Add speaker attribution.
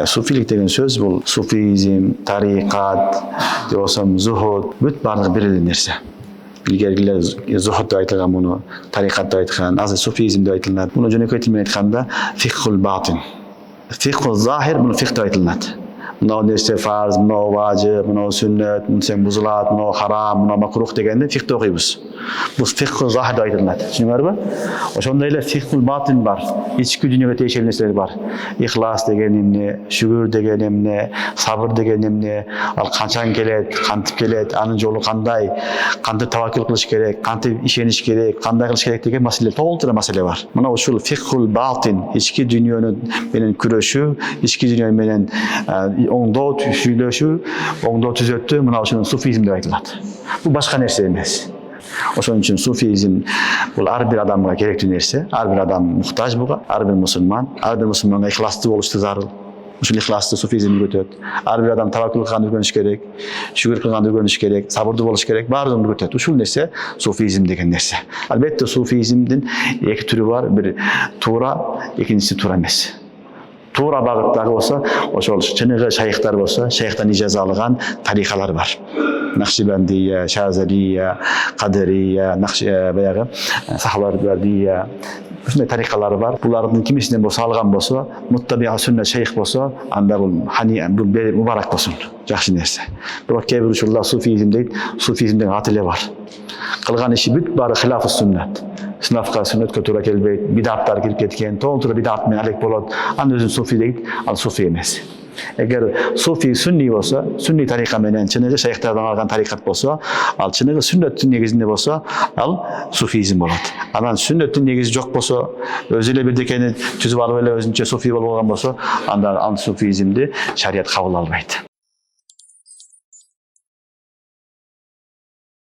Speaker 1: Суфилик деген сөз бул суфизм, тарикат, же болсо зухуд, бүт баардыгы бир эле нерсе. Илгергилер зухуд деп айтылган, муну тарикат деп айткан, азыр суфизм деп айтылат. Муну жөнөкөй тил менен айтканда фихул батин. Фихул захир муну фих деп айтылат. Мынау нерсе фарз, мынау важиб, мынау сүннет, мынсең бузулат, мынау харам, мынау макрух дегенде фихти окуйбуз. Бул фихул захир деп айтылат. Түшүнүңөрбү? Ошондой эле фихул батин бар. Ички дүйнөгө тиешелүү нерселер бар. Ихлас деген эмне, шүгүр деген эмне, сабыр деген эмне, ал канчан келет, кантип келет, анын жолу кандай, кантип таваккул кылыш керек, кантип ишениш керек, кандай кылыш керек деген маселе, толтура маселе бар. Мына ушул фихул батин, ички дүйнөнү менен күрөшүү, ички дүйнө менен оңдоо сүйлөшүү, оңдоо түзөтүү, мына ушуну суфизм деп айтылат. Бул башка нерсе эмес. Ошон үчүн суфизм бул ар бир адамга керектүү нерсе. Ар бир адам муктаж буга, ар бир мусулманга ихластуу болушту зарыл. Ушул ихластуу суфизм үйрөтөт. Ар бир адам таваккул кылганды үйрөнүш керек, шүгүр кылганды үйрөнүш керек, сабырдуу болуш керек, баардыгын үйрөтөт. Ушул нерсе суфизм деген нерсе. Албетте суфизмдин эки түрү бар, бир туура, экинчиси туура эмес. Туура багыттагы болсо, ошол чыныгы шайхтар болсо, шайхтан ижаза алган тарикалар бар. Накшибандия, Шазалия, Кадырия, баягы Сахвардия, ушундай тарикалар бар. Булардын кимисинен болсо алган болсо, муттабиа сүннә шайх болсо, анда бул бул мубарак болсун, жакшы нерсе. Бирок кээ бир учурда суфизм дейт, суфизмдин аты эле бар. Кылган иши бүт баары хилафы сүннат. Сынафка сүннөткө туура келбейт, бидаттар кирип кеткен, толтура бидат менен алек болот. Аны өзүн суфи дейт, ал суфи эмес. Эгер суфи сүнни болсо, сүнни тарика менен чыныгы шайхтардан алган тарикат болсо, ал чыныгы сүннөттүн негизинде болсо, ал суфизм болот. Анан сүннөттүн негизи жок болсо, өзү эле бирдекени түзүп алып эле өзүнчө суфи болуп алган болсо, анда ал суфизмди шарият кабыл албайт.